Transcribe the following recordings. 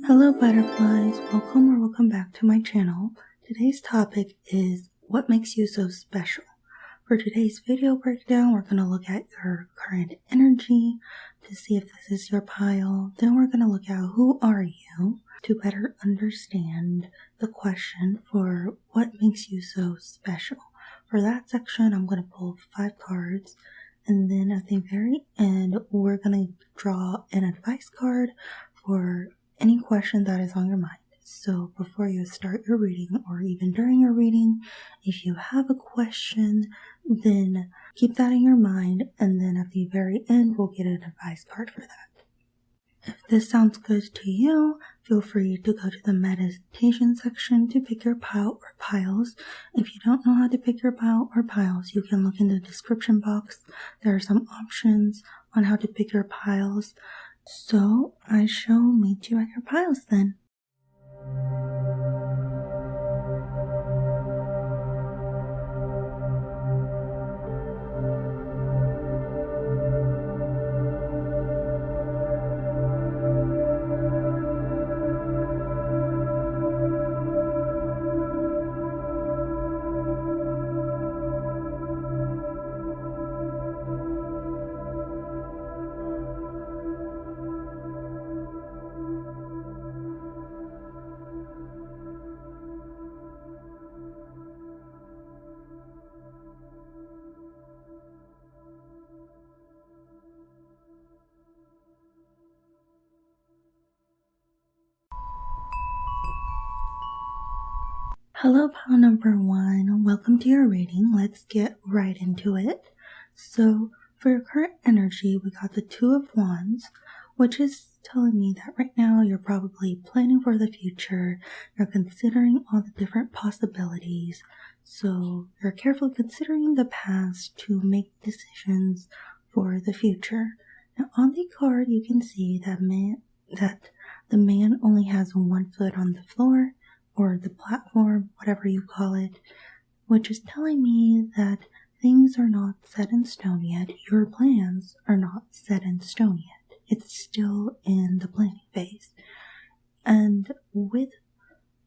Hello butterflies, welcome back to my channel. Today's topic is what makes you so special. For today's video breakdown, we're going to look at your current energy to see if this is your pile. Then we're going to look at who are you to better understand the question for what makes you so special. For that section, I'm going to pull 5 cards. And then at the very end, we're going to draw an advice card for any question that is on your mind. So before you start your reading or even during your reading, if you have a question, then keep that in your mind, and then at the very end, we'll get an advice card for that. If this sounds good to you, feel free to go to the meditation section to pick your pile or piles. If you don't know how to pick your pile or piles, you can look in the description box. There are some options on how to pick your piles. So I shall meet you at your piles then. Hello pile number 1, welcome to your reading. Let's get right into it. So for your current energy, we got the 2 of Wands, which is telling me that right now you're probably planning for the future. You're considering all the different possibilities. So you're carefully considering the past to make decisions for the future. Now on the card, you can see that the man only has 1 foot on the floor, or the platform, whatever you call it, which is telling me that things are not set in stone yet. Your plans are not set in stone yet. It's still in the planning phase. And with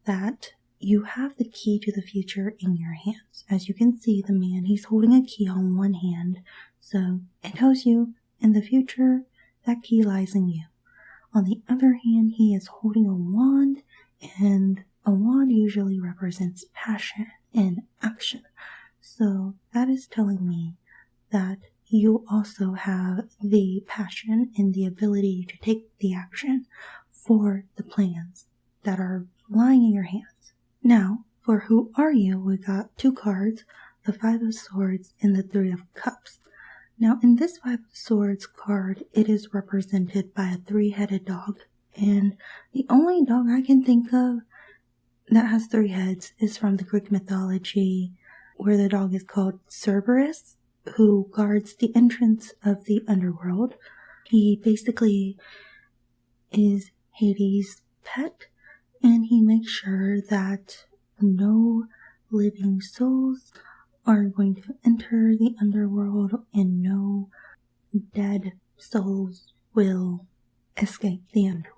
that, you have the key to the future in your hands. As you can see, the man, he's holding a key on one hand. So it tells you in the future, that key lies in you. On the other hand, he is holding a wand, and a wand usually represents passion and action. So that is telling me that you also have the passion and the ability to take the action for the plans that are lying in your hands. Now, for who are you, we got 2 cards, the 5 of Swords and the 3 of Cups. Now, in this 5 of Swords card, it is represented by a 3-headed dog. And the only dog I can think of that has 3 heads is from the Greek mythology, where the dog is called Cerberus, who guards the entrance of the underworld. He basically is Hades' pet, and he makes sure that no living souls are going to enter the underworld and no dead souls will escape the underworld.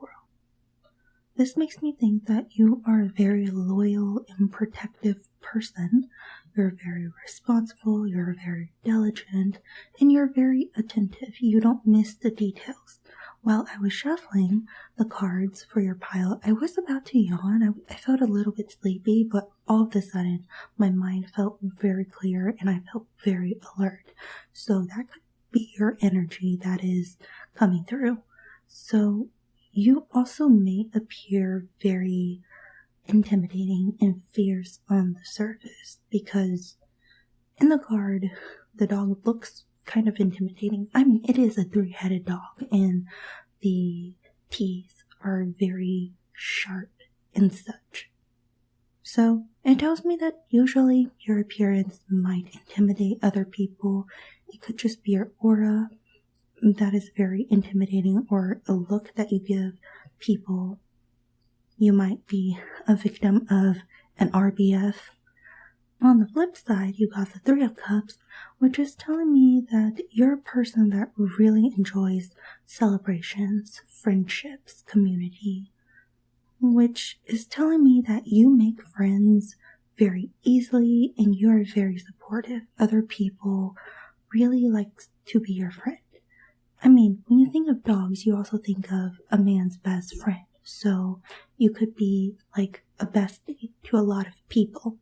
This makes me think that you are a very loyal and protective person. You're very responsible, you're very diligent, and you're very attentive. You don't miss the details. While I was shuffling the cards for your pile, I was about to yawn. I felt a little bit sleepy, but all of a sudden, my mind felt very clear and I felt very alert. So that could be your energy that is coming through. So you also may appear very intimidating and fierce on the surface, because in the card, the dog looks kind of intimidating. I mean, it is a 3-headed dog, and the teeth are very sharp and such. So it tells me that usually your appearance might intimidate other people. It could just be your aura that is very intimidating, or a look that you give people. You might be a victim of an RBF. On the flip side, you got the 3 of Cups, which is telling me that you're a person that really enjoys celebrations, friendships, community. which is telling me that you make friends very easily and you are very supportive. Other people really like to be your friend. I mean, when you think of dogs, you also think of a man's best friend. So you could be like a bestie to a lot of people.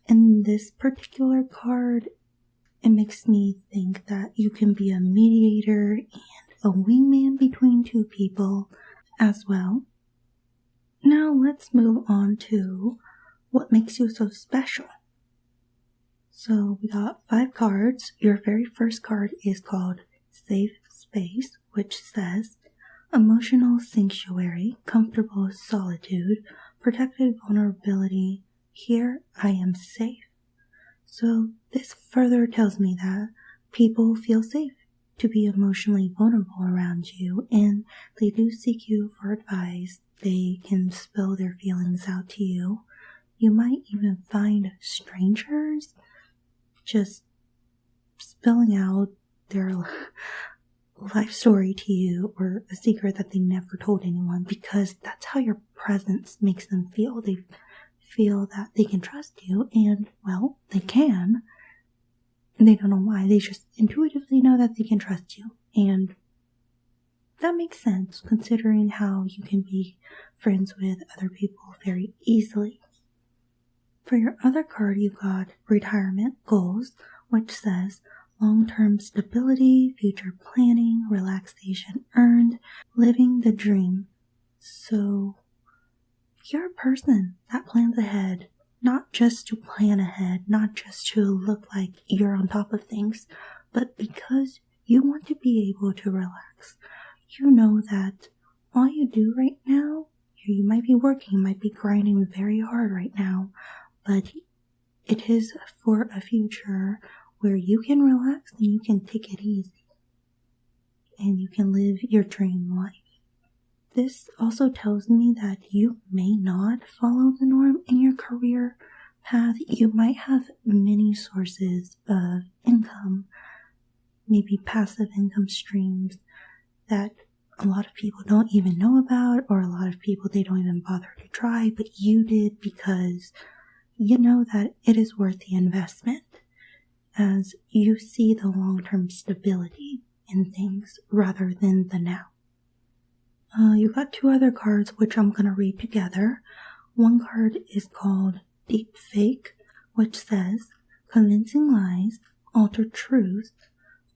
And this particular card, it makes me think that you can be a mediator and a wingman between two people as well. Now let's move on to what makes you so special. So we got 5 cards. Your very first card is called Safe Space, which says emotional sanctuary, comfortable solitude, protected vulnerability. Here I am safe. So this further tells me that people feel safe to be emotionally vulnerable around you, and they do seek you for advice. They can spill their feelings out to you. You might even find strangers just spilling out their life story to you, or a secret that they never told anyone, because that's how your presence makes them feel. They feel that they can trust you, and, well, they can. They don't know why. They just intuitively know that they can trust you. And that makes sense, considering how you can be friends with other people very easily. For your other card, you got retirement goals, which says long-term stability, future planning, relaxation earned, living the dream. So you're a person that plans ahead, not just to plan ahead, not just to look like you're on top of things, but because you want to be able to relax. You know that all you do right now, you might be working, you might be grinding very hard right now, but it is for a future where you can relax and you can take it easy and you can live your dream life. This also tells me that you may not follow the norm in your career path. You might have many sources of income, maybe passive income streams that a lot of people don't even know about, or a lot of people, they don't even bother to try, but you did because you know that it is worth the investment, as you see the long-term stability in things rather than the now. You got 2 other cards which I'm going to read together. One card is called Deep Fake, which says convincing lies, alter truth,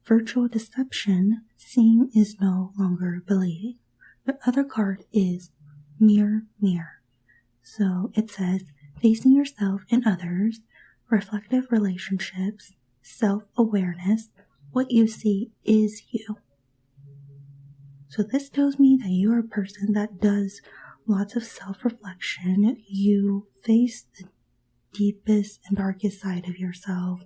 virtual deception, seeing is no longer believing. The other card is Mirror, Mirror. So it says facing yourself and others, reflective relationships, self-awareness, what you see is you. So this tells me that you're a person that does lots of self-reflection. You face the deepest and darkest side of yourself,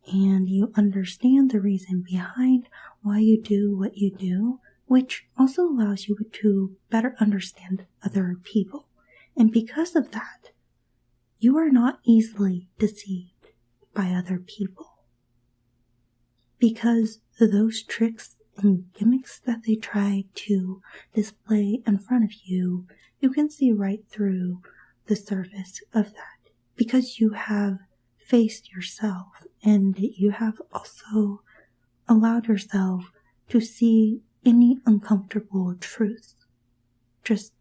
and you understand the reason behind why you do what you do, which also allows you to better understand other people. And because of that, you are not easily deceived by other people, because those tricks and gimmicks that they try to display in front of you, you can see right through the surface of that, because you have faced yourself and you have also allowed yourself to see any uncomfortable truths, just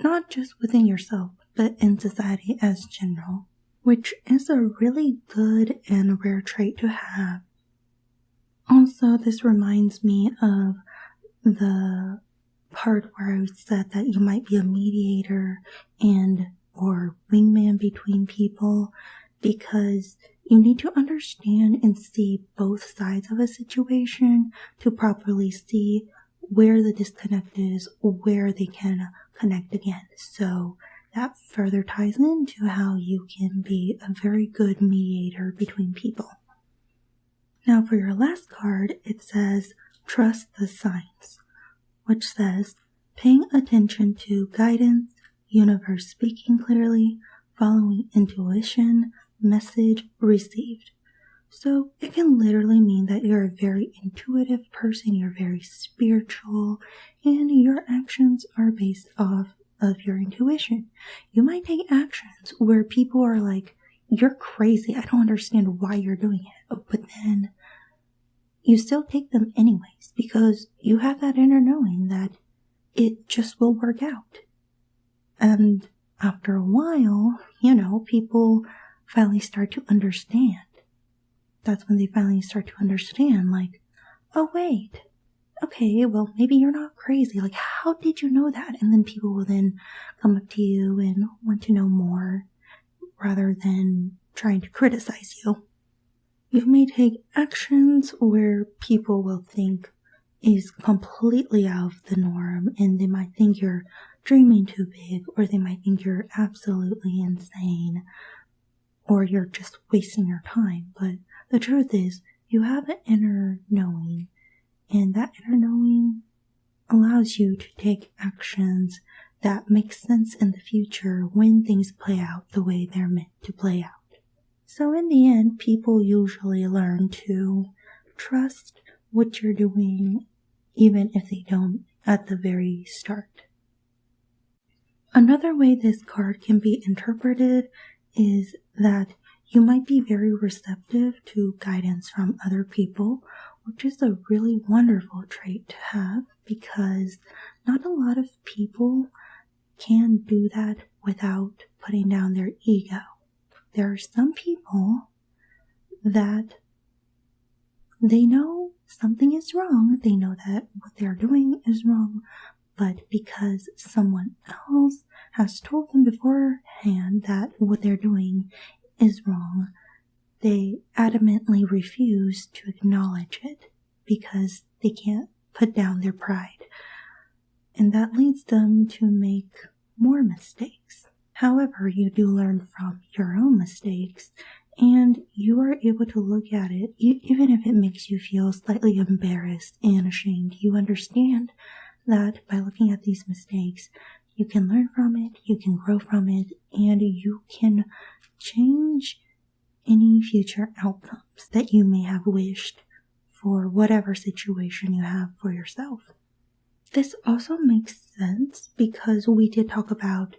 not just within yourself, but in society as general, which is a really good and rare trait to have. Also, this reminds me of the part where I said that you might be a mediator and or wingman between people, because you need to understand and see both sides of a situation to properly see where the disconnect is, where they can connect again. So that further ties into how you can be a very good mediator between people. Now for your last card, it says Trust the Signs, which says paying attention to guidance, universe speaking clearly, following intuition, message received. So it can literally mean that you're a very intuitive person, you're very spiritual, and your actions are based off of your intuition. You might take actions where people are like, you're crazy, I don't understand why you're doing it. But then you still take them anyways because you have that inner knowing that it just will work out. And after a while, people finally start to understand. That's when they finally start to understand, like, oh wait, okay, well, maybe you're not crazy. Like, how did you know that? And then people will then come up to you and want to know more rather than trying to criticize you. You may take actions where people will think is completely out of the norm, and they might think you're dreaming too big, or they might think you're absolutely insane, or you're just wasting your time. But the truth is, you have an inner knowing, and that inner knowing allows you to take actions that make sense in the future when things play out the way they're meant to play out. So in the end, people usually learn to trust what you're doing, even if they don't at the very start. Another way this card can be interpreted is that you might be very receptive to guidance from other people, which is a really wonderful trait to have because not a lot of people can do that without putting down their ego. There are some people that they know something is wrong, they know that what they're doing is wrong, but because someone else has told them beforehand that what they're doing is wrong, they adamantly refuse to acknowledge it because they can't put down their pride. And that leads them to make more mistakes. However, you do learn from your own mistakes, and you are able to look at it, even if it makes you feel slightly embarrassed and ashamed. You understand that by looking at these mistakes, you can learn from it, you can grow from it, and you can change any future outcomes that you may have wished for whatever situation you have for yourself. This also makes sense because we did talk about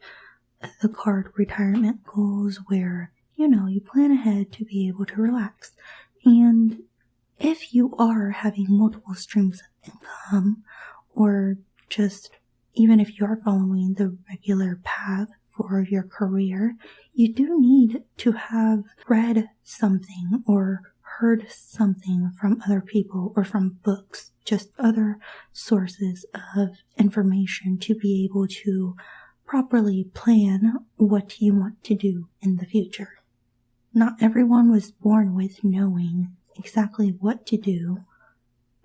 the card retirement goals where, you plan ahead to be able to relax. And if you are having multiple streams of income, or just even if you're following the regular path for your career, you do need to have read something or heard something from other people or from books, just other sources of information to be able to properly plan what you want to do in the future. Not everyone was born with knowing exactly what to do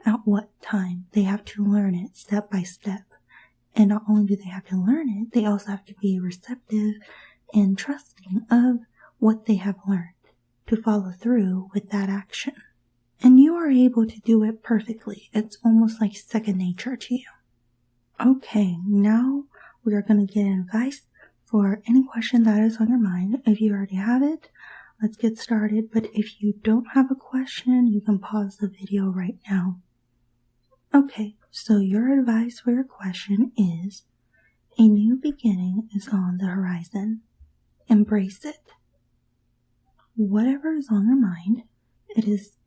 at what time. They have to learn it step by step. And not only do they have to learn it, they also have to be receptive and trusting of what they have learned to follow through with that action. And you are able to do it perfectly. It's almost like second nature to you. Okay, now we are going to get advice for any question that is on your mind. If you already have it, let's get started. But if you don't have a question, you can pause the video right now. Okay, so your advice for your question is, a new beginning is on the horizon. Embrace it. Whatever is on your mind, it is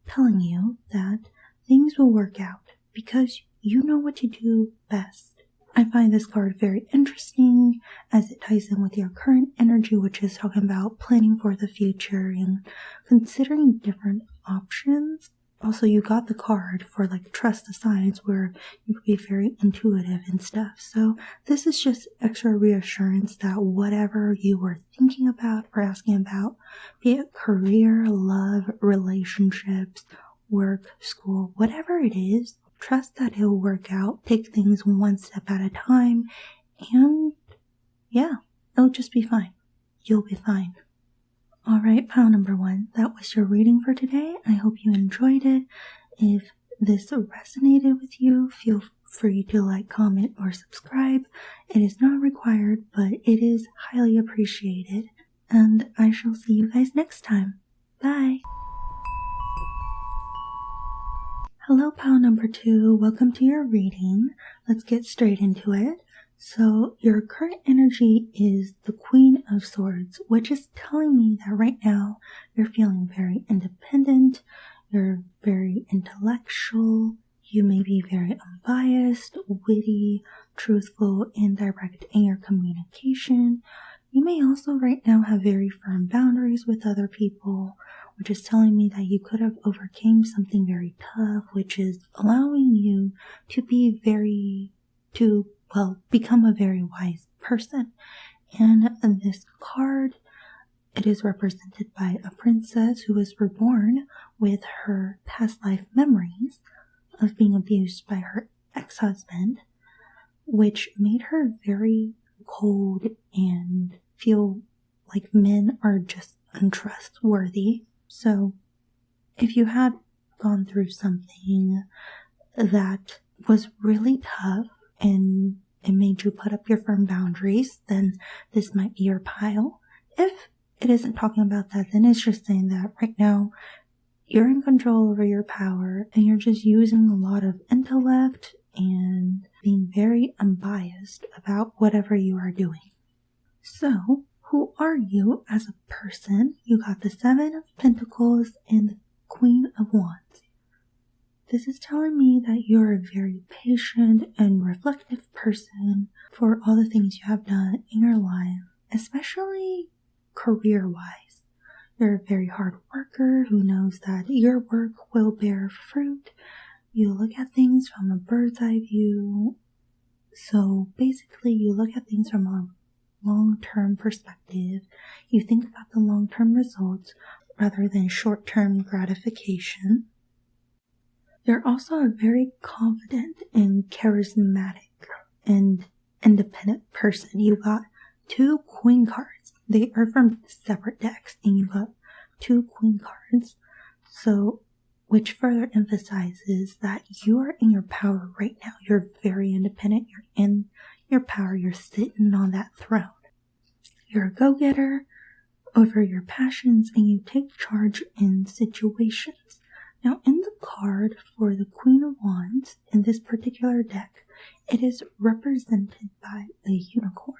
telling you that things will work out because you know what to do best. I find this card very interesting as it ties in with your current energy, which is talking about planning for the future and considering different options. Also, you got the card for like trust the signs where you could be very intuitive and stuff. So this is just extra reassurance that whatever you were thinking about or asking about, be it career, love, relationships, work, school, whatever it is, trust that it'll work out. Take things one step at a time, and yeah, it'll just be fine. You'll be fine. Alright, pile number 1, that was your reading for today. I hope you enjoyed it. If this resonated with you, feel free to like, comment, or subscribe. It is not required, but it is highly appreciated. And I shall see you guys next time. Bye! Hello, pile number 2. Welcome to your reading. Let's get straight into it. So your current energy is the Queen of Swords, which is telling me that right now you're feeling very independent, you're very intellectual, you may be very unbiased, witty, truthful, and direct in your communication. You may also right now have very firm boundaries with other people, which is telling me that you could have overcame something very tough, which is allowing you to become a very wise person. And this card, it is represented by a princess who was reborn with her past life memories of being abused by her ex-husband, which made her very cold and feel like men are just untrustworthy. So if you had gone through something that was really tough and it made you put up your firm boundaries, then this might be your pile. If it isn't talking about that, then it's just saying that right now you're in control over your power and you're just using a lot of intellect and being very unbiased about whatever you are doing. So, who are you as a person? You got the Seven of Pentacles and the Queen of Wands. This is telling me that you're a very patient and reflective person for all the things you have done in your life, especially career-wise. You're a very hard worker who knows that your work will bear fruit. You look at things from a bird's eye view. So basically, you look at things from a long-term perspective. You think about the long-term results rather than short-term gratification. You're also a very confident and charismatic and independent person. You got 2 Queen cards. They are from separate decks, and you got 2 Queen cards. So, which further emphasizes that you are in your power right now. You're very independent. You're in your power. You're sitting on that throne. You're a go-getter over your passions, and you take charge in situations. Now, in the card for the Queen of Wands, in this particular deck, it is represented by a unicorn.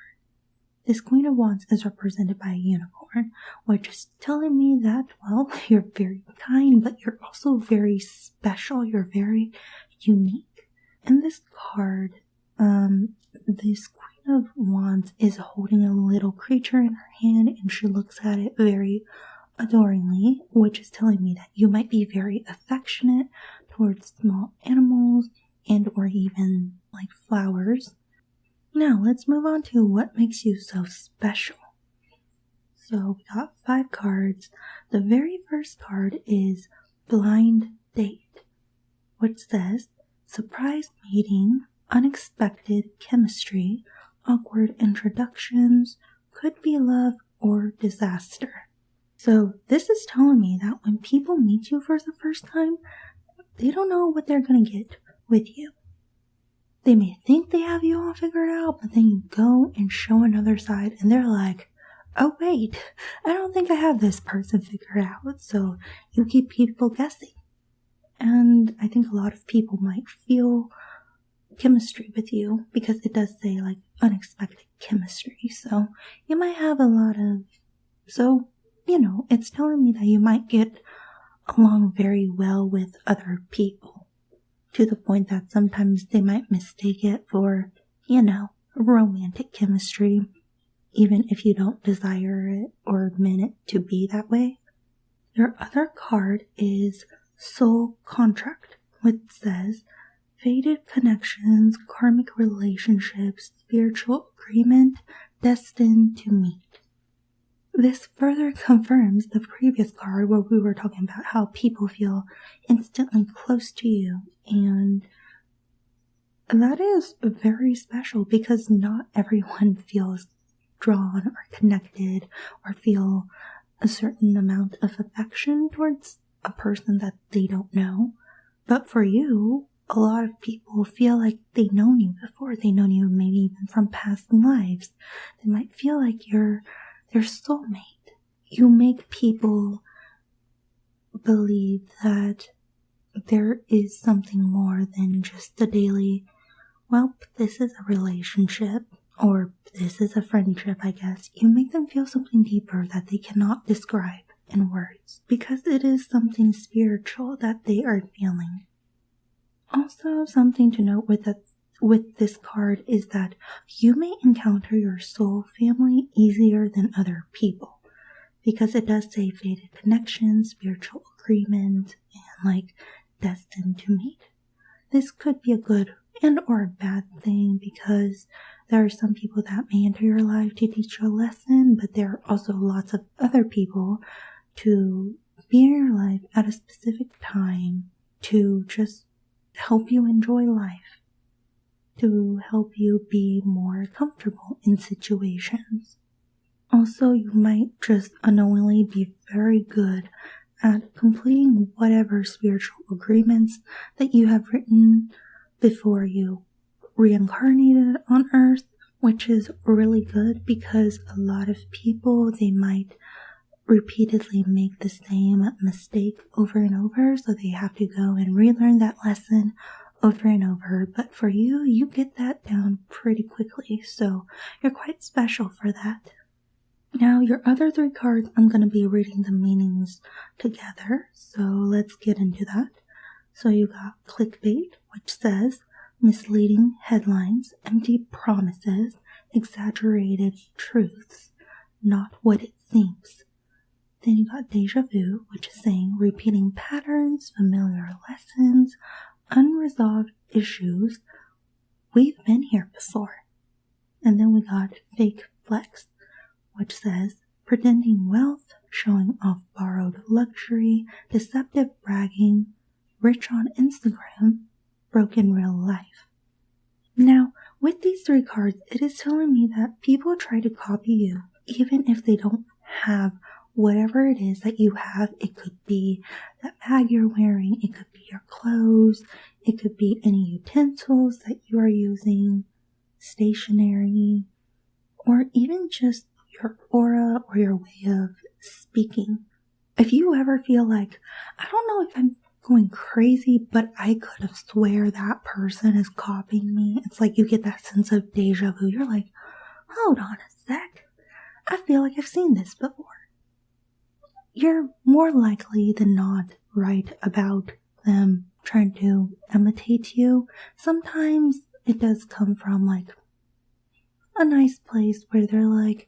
This Queen of Wands is represented by a unicorn, which is telling me that, well, you're very kind, but you're also very special. You're very unique. In this card, this Queen of Wands is holding a little creature in her hand, and she looks at it very adoringly, which is telling me that you might be very affectionate towards small animals and or even like flowers. Now let's move on to what makes you so special. So we got 5 cards. The very first card is Blind Date, which says surprise meeting, unexpected chemistry, awkward introductions, could be love or disaster. So this is telling me that when people meet you for the first time, they don't know what they're going to get with you. They may think they have you all figured out, but then you go and show another side and they're like, oh wait, I don't think I have this person figured out. So you keep people guessing. And I think a lot of people might feel chemistry with you because it does say like unexpected chemistry. So you might have a lot of, it's telling me that you might get along very well with other people to the point that sometimes they might mistake it for, romantic chemistry, even if you don't desire it or admit it to be that way. Your other card is Soul Contract, which says faded connections, karmic relationships, spiritual agreement, destined to meet. This further confirms the previous card where we were talking about how people feel instantly close to you, and that is very special because not everyone feels drawn or connected or feel a certain amount of affection towards a person that they don't know. But for you, a lot of people feel like they've known you before. They've known you maybe even from past lives. They might feel like you're their soulmate. You make people believe that there is something more than just the daily well, this is a relationship, or this is a friendship, I guess. You make them feel something deeper that they cannot describe in words, because it is something spiritual that they are feeling. Also, something to note with this card is that you may encounter your soul family easier than other people, because it does say fated connection, spiritual agreement, and destined to meet. This could be a good and or a bad thing, because there are some people that may enter your life to teach you a lesson, but there are also lots of other people to be in your life at a specific time to just help you enjoy life, to help you be more comfortable in situations. Also, you might just unknowingly be very good at completing whatever spiritual agreements that you have written before you reincarnated on Earth, which is really good, because a lot of people, they might repeatedly make the same mistake over and over, so they have to go and relearn that lesson over and over. But for you, you get that down pretty quickly, so you're quite special for that. Now, your other 3 cards, I'm going to be reading the meanings together, so let's get into that. So you got clickbait, which says misleading headlines, empty promises, exaggerated truths, not what it seems. Then you got deja vu, which is saying repeating patterns, familiar lessons, unresolved issues. We've been here before. And then we got fake flex, which says pretending wealth, showing off borrowed luxury, deceptive bragging, rich on Instagram, broke in real life. Now, with these 3 cards, it is telling me that people try to copy you, even if they don't have whatever it is that you have. It could be that bag you're wearing, it could be your clothes, it could be any utensils that you are using, stationery, or even just your aura or your way of speaking. If you ever feel like, I don't know if I'm going crazy, but I could have swear that person is copying me, it's like you get that sense of deja vu. You're like, hold on a sec, I feel like I've seen this before. You're more likely than not right about them trying to imitate you. Sometimes it does come from a nice place where they're like,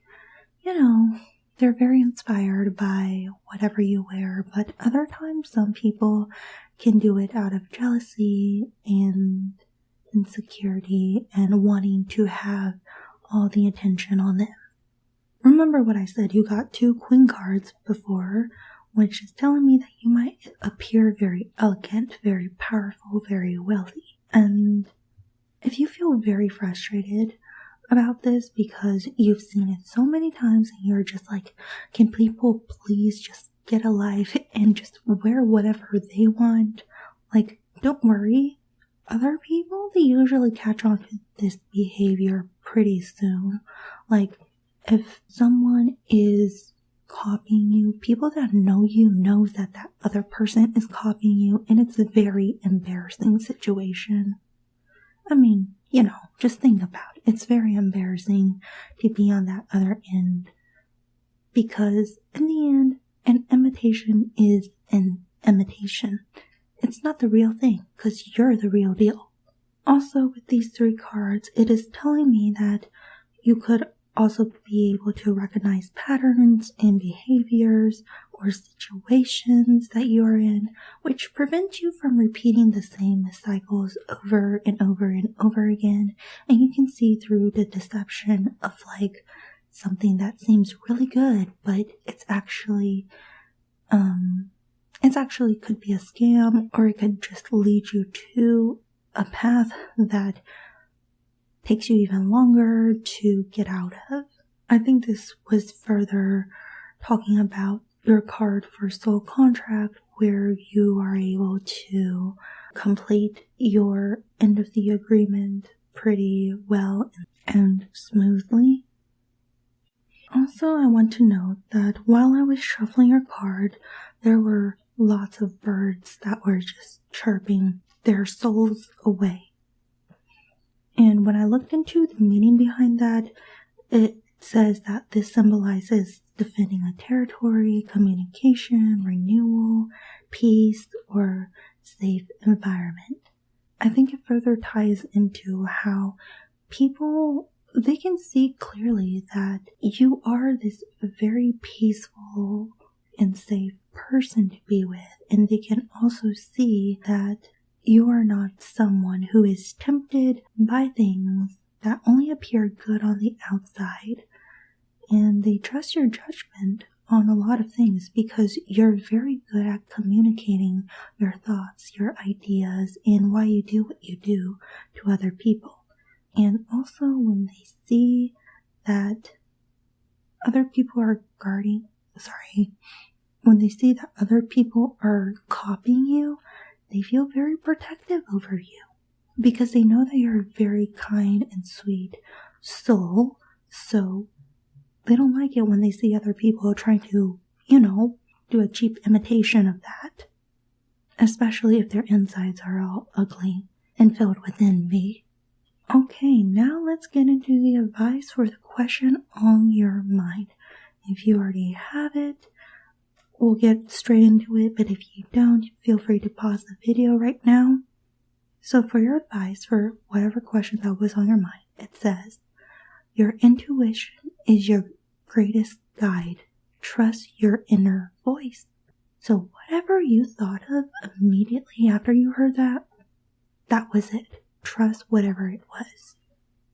they're very inspired by whatever you wear, but other times some people can do it out of jealousy and insecurity and wanting to have all the attention on them. Remember what I said, you got 2 queen cards before, which is telling me that you might appear very elegant, very powerful, very wealthy. And if you feel very frustrated about this because you've seen it so many times and you're just like, can people please just get a life and just wear whatever they want? Don't worry. Other people, they usually catch on to this behavior pretty soon. If someone is copying you, people that know you knows that that other person is copying you, and it's a very embarrassing situation. I mean, just think about it. It's very embarrassing to be on that other end, because in the end, an imitation is an imitation. It's not the real thing, because you're the real deal. Also, with these 3 cards, it is telling me that you could also be able to recognize patterns in behaviors or situations that you are in, which prevent you from repeating the same cycles over and over and over again. And you can see through the deception of something that seems really good, but it's actually could be a scam, or it could just lead you to a path that takes you even longer to get out of. I think this was further talking about your card for soul contract, where you are able to complete your end of the agreement pretty well and smoothly. Also, I want to note that while I was shuffling your card, there were lots of birds that were just chirping their souls away. And when I looked into the meaning behind that, it says that this symbolizes defending a territory, communication, renewal, peace, or safe environment. I think it further ties into how people, they can see clearly that you are this very peaceful and safe person to be with, and they can also see that you are not someone who is tempted by things that only appear good on the outside, and they trust your judgment on a lot of things because you're very good at communicating your thoughts, your ideas, and why you do what you do to other people. And also when they see that other people are when they see that other people are copying you, they feel very protective over you because they know that you're a very kind and sweet soul. So they don't like it when they see other people trying to, do a cheap imitation of that. Especially if their insides are all ugly and filled with envy. Okay, now let's get into the advice for the question on your mind. If you already have it, we'll get straight into it, but if you don't, feel free to pause the video right now. So for your advice for whatever question that was on your mind, it says, your intuition is your greatest guide. Trust your inner voice. So whatever you thought of immediately after you heard that, that was it. Trust whatever it was.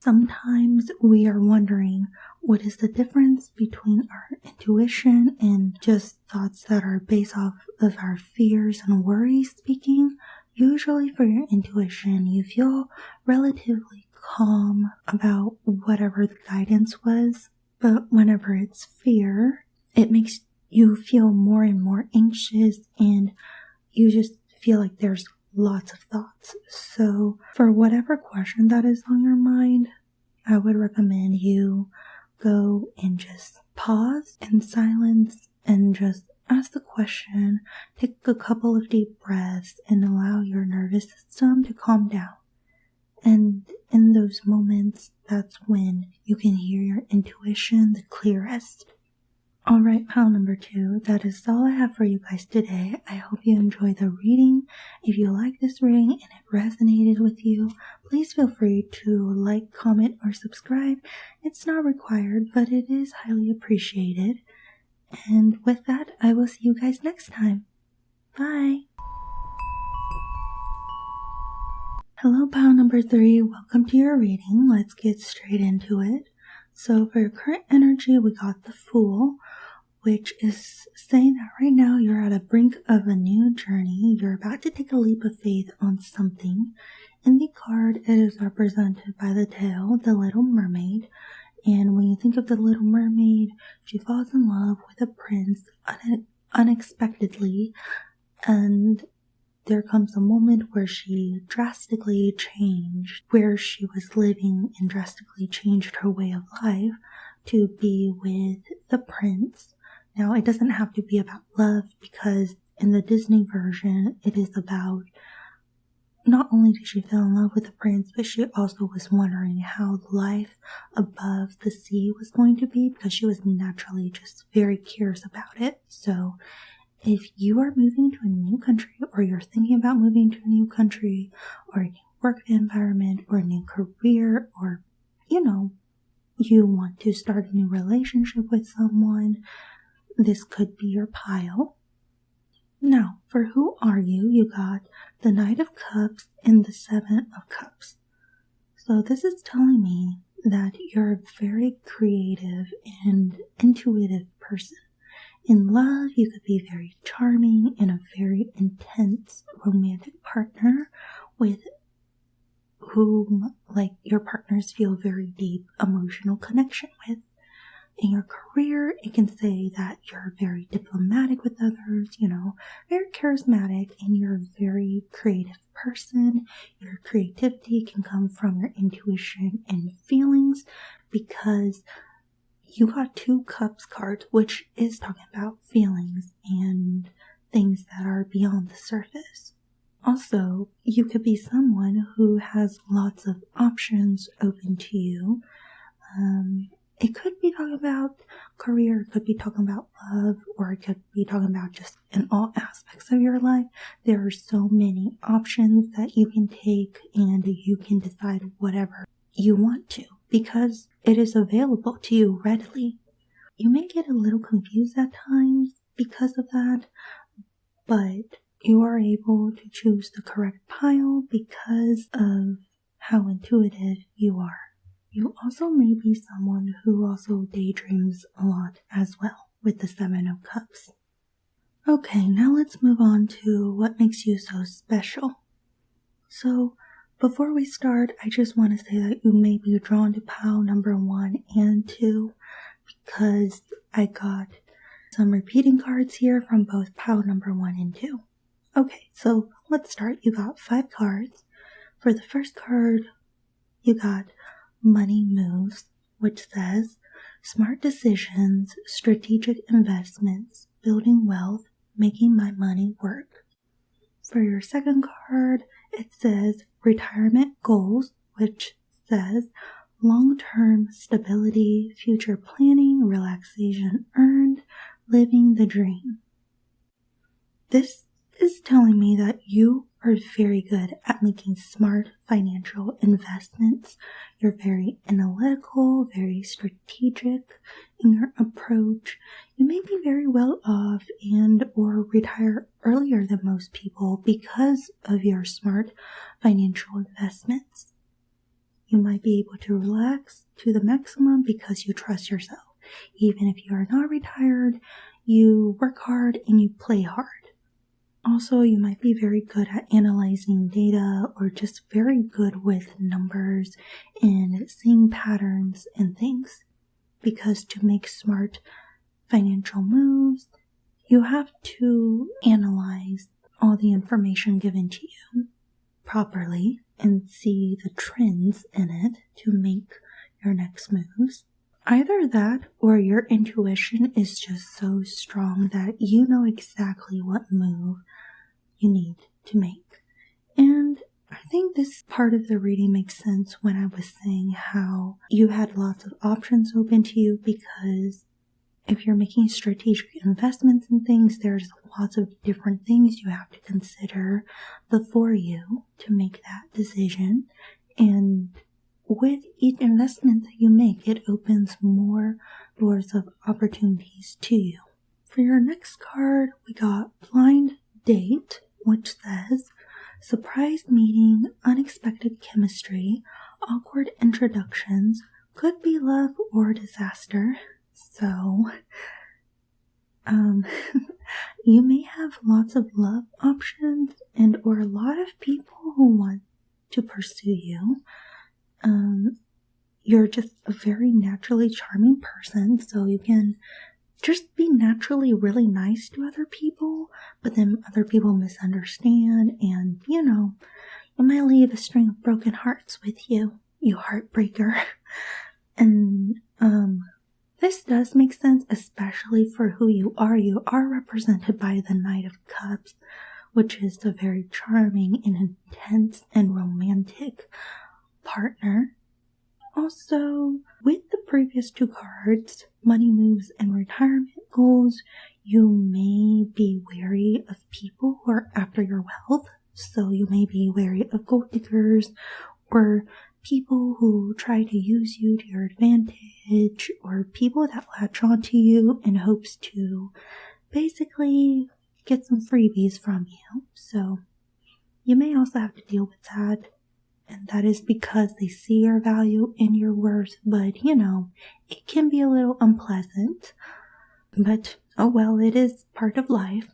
Sometimes we are wondering what is the difference between our intuition and just thoughts that are based off of our fears and worries speaking. Usually for your intuition, you feel relatively calm about whatever the guidance was. But whenever it's fear, it makes you feel more and more anxious and you just feel like there's lots of thoughts. So for whatever question that is on your mind, I would recommend you go and just pause in silence and just ask the question, take a couple of deep breaths and allow your nervous system to calm down. And in those moments, that's when you can hear your intuition the clearest. Alright, pile number 2, that is all I have for you guys today. I hope you enjoyed the reading. If you like this reading and it resonated with you, please feel free to like, comment, or subscribe. It's not required, but it is highly appreciated. And with that, I will see you guys next time. Bye! Hello, pile number 3. Welcome to your reading. Let's get straight into it. So for your current energy, we got the Fool, which is saying that right now you're at a brink of a new journey. You're about to take a leap of faith on something. In the card, it is represented by the tail, the Little Mermaid. And when you think of the Little Mermaid, she falls in love with a prince unexpectedly. And there comes a moment where she drastically changed where she was living and drastically changed her way of life to be with the prince. Now, it doesn't have to be about love because in the Disney version, it is about not only did she fall in love with the prince, but she also was wondering how life above the sea was going to be because she was naturally just very curious about it. So if you are moving to a new country or you're thinking about moving to a new country or a new work environment or a new career or, you want to start a new relationship with someone, this could be your pile. Now, for who are you? You got the Knight of Cups and the Seven of Cups. So this is telling me that you're a very creative and intuitive person. In love, you could be very charming and a very intense romantic partner with whom, your partners feel very deep emotional connection with. In your career, it can say that you're very diplomatic with others, very charismatic, and you're a very creative person. Your creativity can come from your intuition and feelings because you got 2 Cups cards, which is talking about feelings and things that are beyond the surface. Also, you could be someone who has lots of options open to you. It could be talking about career, it could be talking about love, or it could be talking about just in all aspects of your life. There are so many options that you can take, and you can decide whatever you want to because it is available to you readily. You may get a little confused at times because of that, but you are able to choose the correct pile because of how intuitive you are. You also may be someone who also daydreams a lot as well with the Seven of Cups. Okay, now let's move on to what makes you so special. So, before we start, I just want to say that you may be drawn to pile number 1 and 2 because I got some repeating cards here from both pile number 1 and 2. Okay, so let's start. You got 5 cards. For the first card, you got Money Moves, which says smart decisions, strategic investments, building wealth, making my money work. For your second card, it says Retirement Goals, which says long-term stability, future planning, relaxation earned, living the dream. This is telling me that you are very good at making smart financial investments. You're very analytical, very strategic in your approach. You may be very well off and or retire earlier than most people because of your smart financial investments. You might be able to relax to the maximum because you trust yourself. Even if you are not retired, you work hard and you play hard. Also, you might be very good at analyzing data or just very good with numbers and seeing patterns and things. Because to make smart financial moves, you have to analyze all the information given to you properly and see the trends in it to make your next moves. Either that or your intuition is just so strong that you know exactly what move you need to make. And I think this part of the reading makes sense when I was saying how you had lots of options open to you, because if you're making strategic investments in things, there's lots of different things you have to consider before you to make that decision. And with each investment that you make, it opens more doors of opportunities to you. For your next card, we got Blind Date, which says surprise meeting, unexpected chemistry, awkward introductions, could be love or disaster. So, you may have lots of love options and or a lot of people who want to pursue you. You're just a very naturally charming person, so you can just be naturally really nice to other people, but then other people misunderstand, and you might leave a string of broken hearts with you, you heartbreaker. And this does make sense, especially for who you are. You are represented by the Knight of Cups, which is a very charming and intense and romantic partner. Also, with the previous 2 cards, Money Moves and Retirement Goals, you may be wary of people who are after your wealth. So you may be wary of gold diggers or people who try to use you to your advantage, or people that latch onto you in hopes to basically get some freebies from you. So you may also have to deal with that. And that is because they see your value and your worth, but it can be a little unpleasant. But oh well, it is part of life.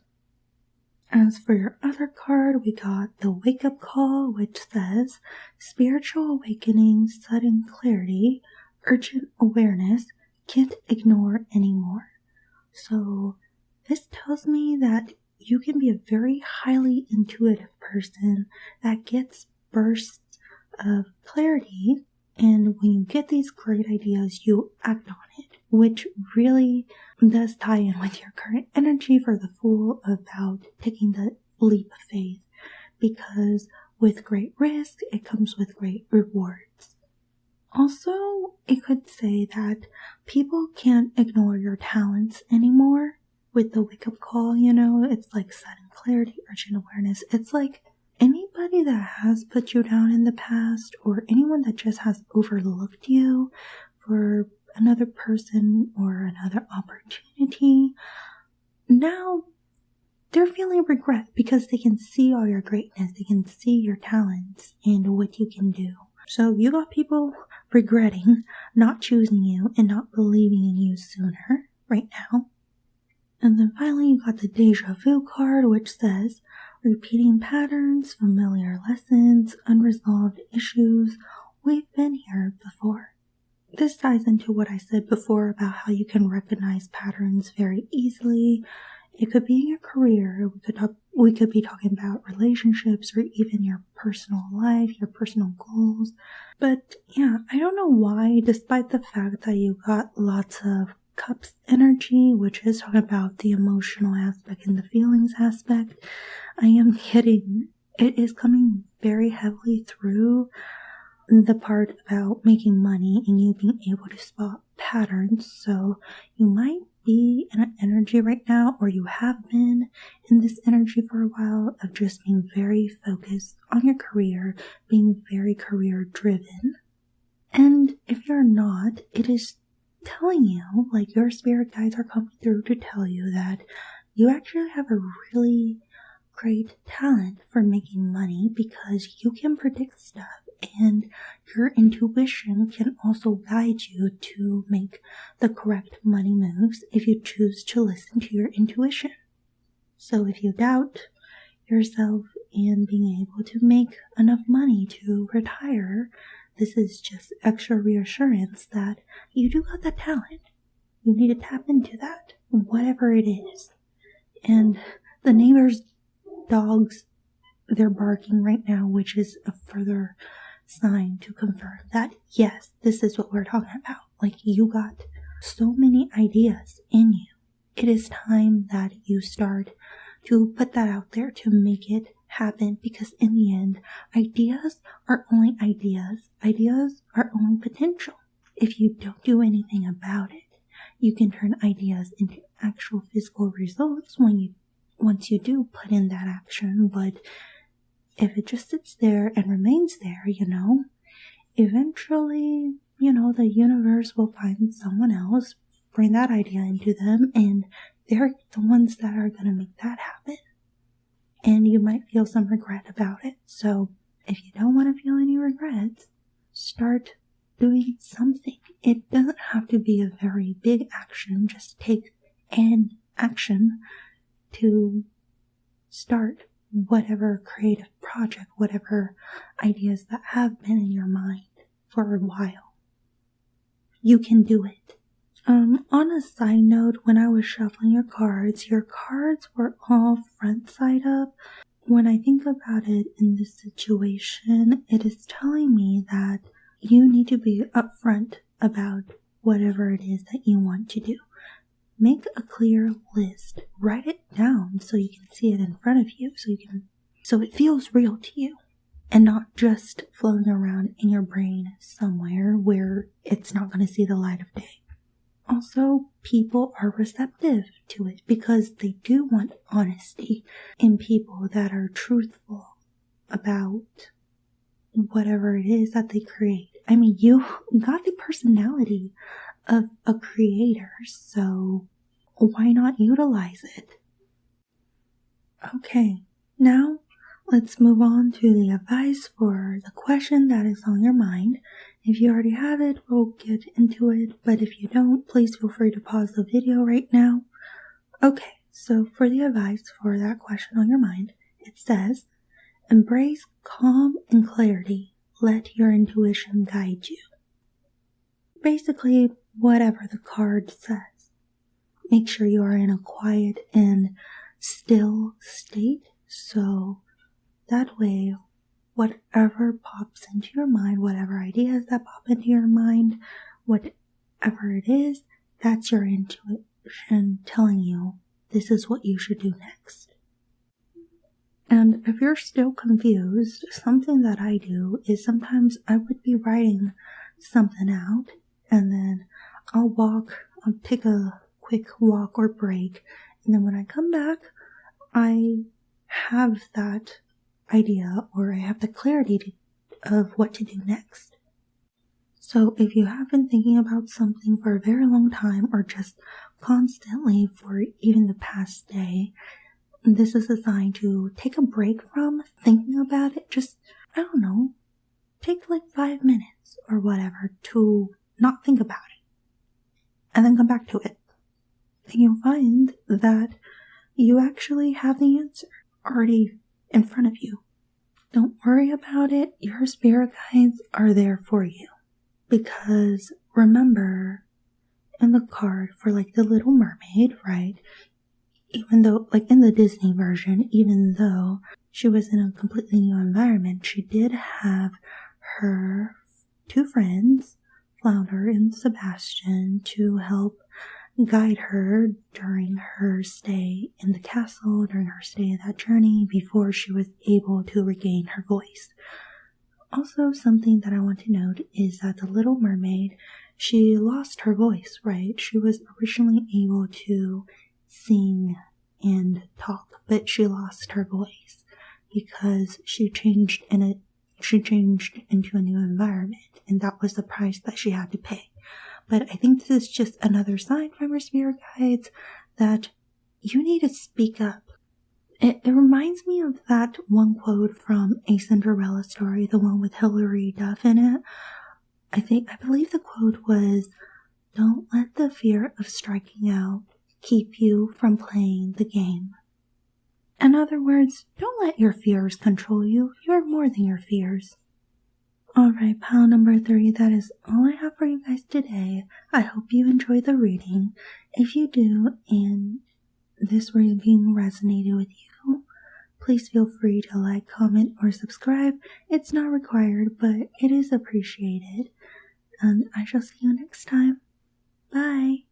As for your other card, we got the Wake Up Call, which says spiritual awakening, sudden clarity, urgent awareness, can't ignore anymore. So this tells me that you can be a very highly intuitive person that gets bursts of clarity, and when you get these great ideas, you act on it, which really does tie in with your current energy for the Fool about taking the leap of faith, because with great risk, it comes with great rewards. Also, it could say that people can't ignore your talents anymore. With the wake-up call, it's like sudden clarity, urgent awareness. It's like anybody that has put you down in the past, or anyone that just has overlooked you for another person or another opportunity, now they're feeling regret because they can see all your greatness, they can see your talents and what you can do. So you got people regretting not choosing you and not believing in you sooner right now. And then finally you got the Deja Vu card, which says repeating patterns, familiar lessons, unresolved issues. We've been here before. This ties into what I said before about how you can recognize patterns very easily. It could be in your career, we could be talking about relationships, or even your personal life, your personal goals. But yeah, I don't know why, despite the fact that you got lots of Cups energy, which is talking about the emotional aspect and the feelings aspect, I am getting, it is coming very heavily through the part about making money and you being able to spot patterns. So you might be in an energy right now, or you have been in this energy for a while, of just being very focused on your career, being very career driven. And if you're not, it is telling you, like, your spirit guides are coming through to tell you that you actually have a really great talent for making money, because you can predict stuff and your intuition can also guide you to make the correct money moves if you choose to listen to your intuition. So if you doubt yourself in being able to make enough money to retire, this is just extra reassurance that you do got that talent. You need to tap into that, whatever it is. And the neighbor's dogs, they're barking right now, which is a further sign to confirm that, yes, this is what we're talking about. Like, you got so many ideas in you. It is time that you start to put that out there, to make it happen, because in the end, ideas are only ideas. Ideas are only potential. If you don't do anything about it, you can turn ideas into actual physical results once you do put in that action. But if it just sits there and remains there, eventually, the universe will find someone else, bring that idea into them, and they're the ones that are going to make that happen. And you might feel some regret about it. So if you don't want to feel any regrets, start doing something. It doesn't have to be a very big action. Just take an action to start whatever creative project, whatever ideas that have been in your mind for a while. You can do it. On a side note, when I was shuffling your cards were all front side up. When I think about it in this situation, it is telling me that you need to be upfront about whatever it is that you want to do. Make a clear list. Write it down so you can see it in front of you, so it feels real to you, and not just floating around in your brain somewhere where it's not going to see the light of day. Also, people are receptive to it because they do want honesty in people that are truthful about whatever it is that they create. I mean, you got the personality of a creator, so why not utilize it? Okay, now let's move on to the advice for the question that is on your mind. If you already have it, we'll get into it, but if you don't, please feel free to pause the video right now. Okay, so for the advice for that question on your mind, it says, embrace calm and clarity. Let your intuition guide you. Basically, whatever the card says. Make sure you are in a quiet and still state, so that way, whatever pops into your mind, whatever ideas that pop into your mind, whatever it is, that's your intuition telling you this is what you should do next. And if you're still confused, something that I do is sometimes I would be writing something out, and then I'll take a quick walk or break, and then when I come back, I have that idea, or I have the clarity of what to do next. So if you have been thinking about something for a very long time, or just constantly for even the past day, this is a sign to take a break from thinking about it. Just, I don't know, take like 5 minutes or whatever to not think about it, and then come back to it. And you'll find that you actually have the answer already in front of you. Don't worry about it. Your spirit guides are there for you. Because remember, in the card for like the Little Mermaid, right? Even though, like in the Disney version, even though she was in a completely new environment, she did have her 2 friends, Flounder and Sebastian, to help guide her during her stay in the castle, during her stay in that journey, before she was able to regain her voice. Also, something that I want to note is that the Little Mermaid, she lost her voice, right? She was originally able to sing and talk, but she lost her voice because she changed into a new environment, and that was the price that she had to pay. But I think this is just another sign from your spirit guides that you need to speak up. It reminds me of that one quote from A Cinderella Story, the one with Hilary Duff in it. I believe the quote was, "Don't let the fear of striking out keep you from playing the game." In other words, don't let your fears control you. You're more than your fears. Alright, pile number 3, that is all I have for you guys today. I hope you enjoyed the reading. If you do, and this reading resonated with you, please feel free to like, comment, or subscribe. It's not required, but it is appreciated. And I shall see you next time. Bye!